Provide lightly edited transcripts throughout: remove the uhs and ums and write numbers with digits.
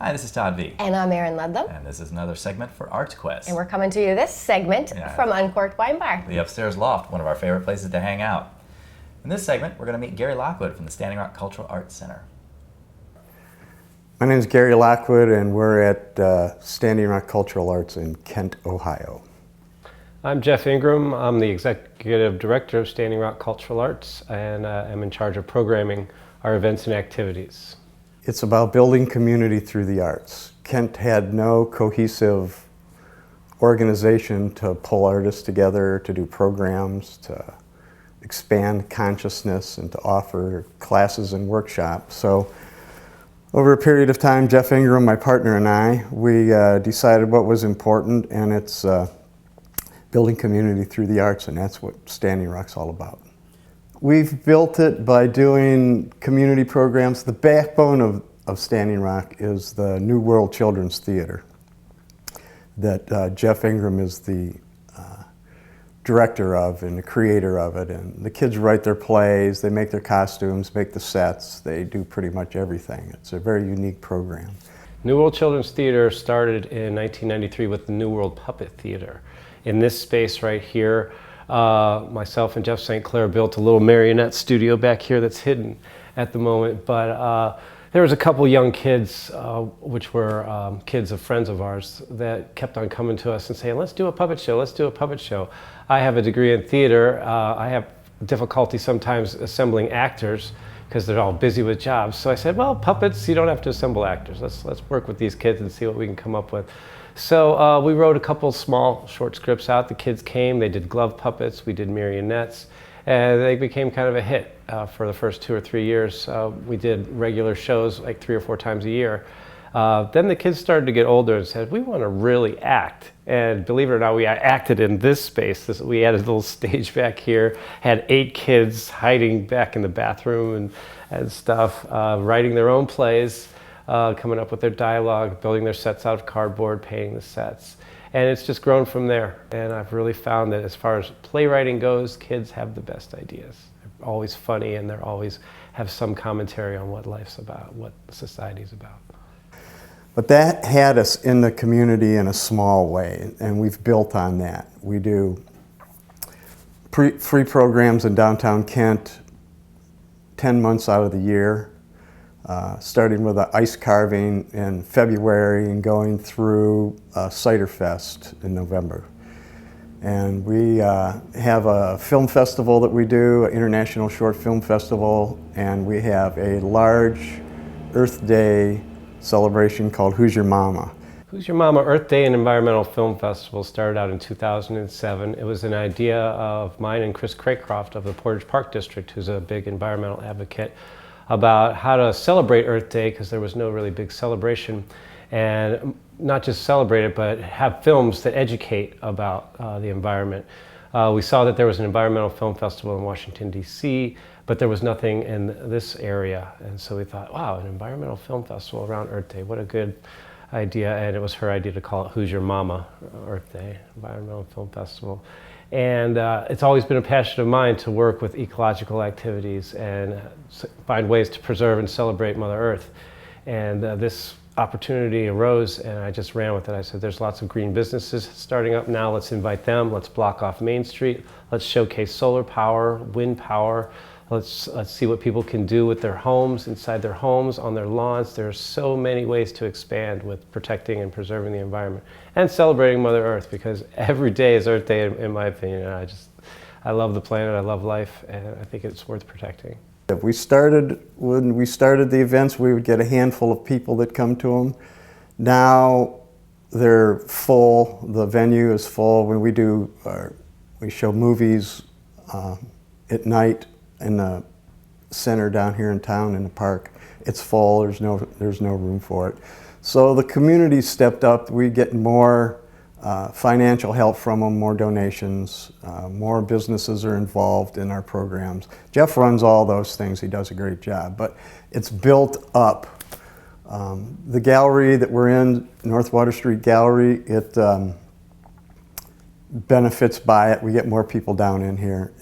Hi, this is Todd V. And I'm Erin Ludlow. And this is another segment for Arts Quest. And we're coming to you this segment from Uncorked Wine Bar. The upstairs loft, one of our favorite places to hang out. In this segment, we're going to meet Gary Lockwood from the Standing Rock Cultural Arts Center. My name is Gary Lockwood, and we're at Standing Rock Cultural Arts in Kent, Ohio. I'm Jeff Ingram. I'm the Executive Director of Standing Rock Cultural Arts, and I'm in charge of programming our events and activities. It's about building community through the arts. Kent had no cohesive organization to pull artists together, to do programs, to expand consciousness, and to offer classes and workshops. So over a period of time, Jeff Ingram, my partner, and I, we decided what was important, and it's building community through the arts, and that's what Standing Rock's all about. We've built it by doing community programs. The backbone of Standing Rock is the New World Children's Theater that Jeff Ingram is the director of and the creator of it. And the kids write their plays, they make their costumes, make the sets, they do pretty much everything. It's a very unique program. New World Children's Theater started in 1993 with the New World Puppet Theater. In this space right here, myself and Jeff St. Clair built a little marionette studio back here that's hidden at the moment, but there was a couple young kids, which were kids of friends of ours, that kept on coming to us and saying, let's do a puppet show, let's do a puppet show. I have a degree in theater. I have difficulty sometimes assembling actors because they're all busy with jobs. So I said, well, puppets, you don't have to assemble actors. Let's work with these kids and see what we can come up with. So we wrote a couple small short scripts out. The kids came, they did glove puppets, we did marionettes, and they became kind of a hit for the first 2 or 3 years. We did regular shows like 3 or 4 times a year. Then the kids started to get older and said, we want to really act. And believe it or not, we acted in this space. We had a little stage back here, had 8 kids hiding back in the bathroom and stuff, writing their own plays. Coming up with their dialogue, building their sets out of cardboard, painting the sets. And it's just grown from there. And I've really found that as far as playwriting goes, kids have the best ideas. They're always funny, and they're always have some commentary on what life's about, what society's about. But that had us in the community in a small way, and we've built on that. We do free programs in downtown Kent 10 months out of the year. Starting with an ice carving in February and going through Cider Fest in November. And we have a film festival that we do, an International Short Film Festival, and we have a large Earth Day celebration called Who's Your Mama? Who's Your Mama Earth Day and Environmental Film Festival started out in 2007. It was an idea of mine and Chris Craycroft of the Portage Park District, who's a big environmental advocate, about how to celebrate Earth Day, because there was no really big celebration, and not just celebrate it, but have films that educate about the environment. We saw that there was an environmental film festival in Washington, D.C., but there was nothing in this area, and so we thought, wow, an environmental film festival around Earth Day, what a good idea. And it was her idea to call it Who's Your Mama Earth Day, Environmental Film Festival. And it's always been a passion of mine to work with ecological activities and find ways to preserve and celebrate Mother Earth. And this opportunity arose, and I just ran with it. I said, there's lots of green businesses starting up now. Let's invite them. Let's block off Main Street. Let's showcase solar power, wind power. Let's see what people can do with their homes, inside their homes, on their lawns. There are so many ways to expand with protecting and preserving the environment and celebrating Mother Earth, because every day is Earth Day in my opinion. I love the planet, I love life, and I think it's worth protecting. When we started the events, we would get a handful of people that come to them. Now they're full, the venue is full. When we show movies at night in the center down here in town in the park, it's full, there's no room for it. So the community stepped up. We get more financial help from them, more donations, more businesses are involved in our programs. Jeff runs all those things, he does a great job, but it's built up. The gallery that we're in, North Water Street Gallery, it benefits by it. We get more people down in here.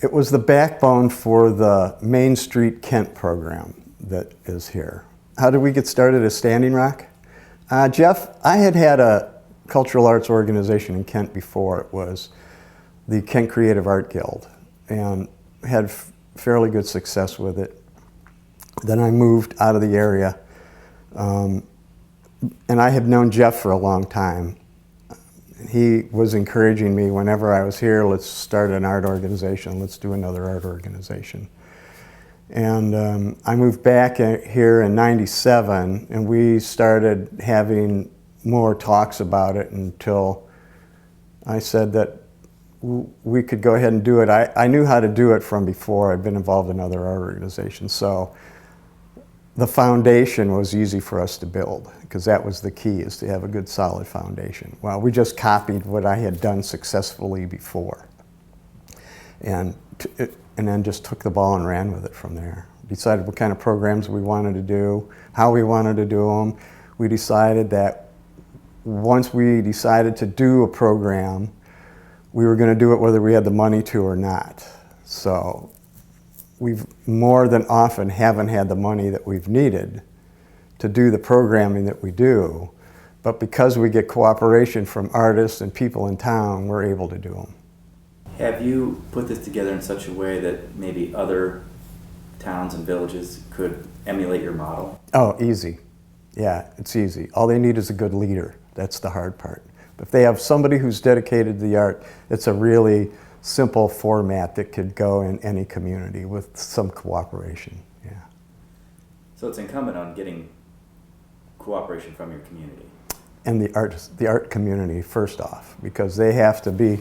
It was the backbone for the Main Street Kent program that is here. How did we get started as Standing Rock? Jeff, I had a cultural arts organization in Kent before. It was the Kent Creative Art Guild, and had fairly good success with it. Then I moved out of the area, and I had known Jeff for a long time. He was encouraging me whenever I was here, let's start an art organization, let's do another art organization. And I moved back here in '97, and we started having more talks about it until I said that we could go ahead and do it. I knew how to do it from before. I'd been involved in other art organizations. So the foundation was easy for us to build, because that was the key, is to have a good solid foundation. Well, we just copied what I had done successfully before. And then just took the ball and ran with it from there. Decided what kind of programs we wanted to do, how we wanted to do them. We decided that once we decided to do a program, we were going to do it whether we had the money to or not. So we've more than often haven't had the money that we've needed to do the programming that we do, but because we get cooperation from artists and people in town, we're able to do them. Have you put this together in such a way that maybe other towns and villages could emulate your model? Oh, easy. Yeah, it's easy. All they need is a good leader. That's the hard part. But if they have somebody who's dedicated to the art, it's a really simple format that could go in any community with some cooperation. Yeah. So it's incumbent on getting cooperation from your community. And the art community first off, because they have to be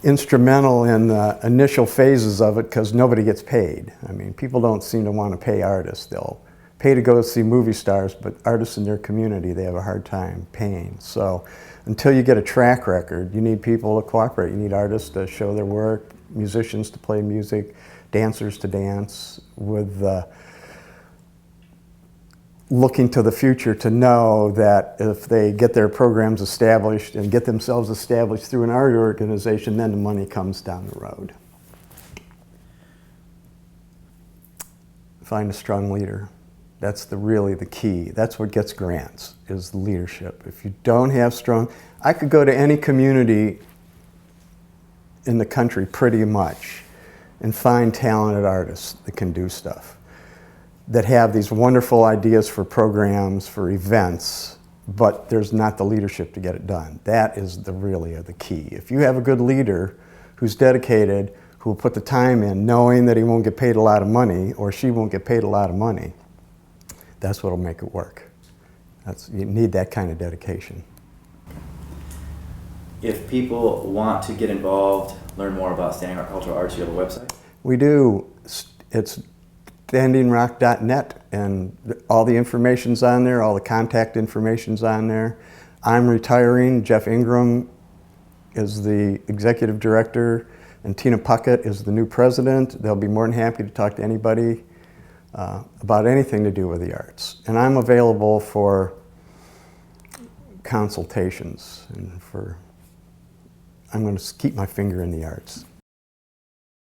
instrumental in the initial phases of it, because nobody gets paid. I mean, people don't seem to want to pay artists. They'll pay to go see movie stars, but artists in their community, they have a hard time paying. So until you get a track record, you need people to cooperate. You need artists to show their work, musicians to play music, dancers to dance, with looking to the future to know that if they get their programs established and get themselves established through an art organization, then the money comes down the road. Find a strong leader. That's really the key. That's what gets grants, is leadership. If you don't have strong, I could go to any community in the country pretty much and find talented artists that can do stuff, that have these wonderful ideas for programs, for events, but there's not the leadership to get it done. That is really the key. If you have a good leader who's dedicated, who will put the time in, knowing that he won't get paid a lot of money, or she won't get paid a lot of money, that's what'll make it work. You need that kind of dedication. If people want to get involved, learn more about Standing Rock Cultural Arts, you have a website? We do. It's standingrock.net, and all the information's on there, all the contact information's on there. I'm retiring. Jeff Ingram is the executive director, and Tina Puckett is the new president. They'll be more than happy to talk to anybody about anything to do with the arts. And I'm available for consultations, and I'm going to keep my finger in the arts.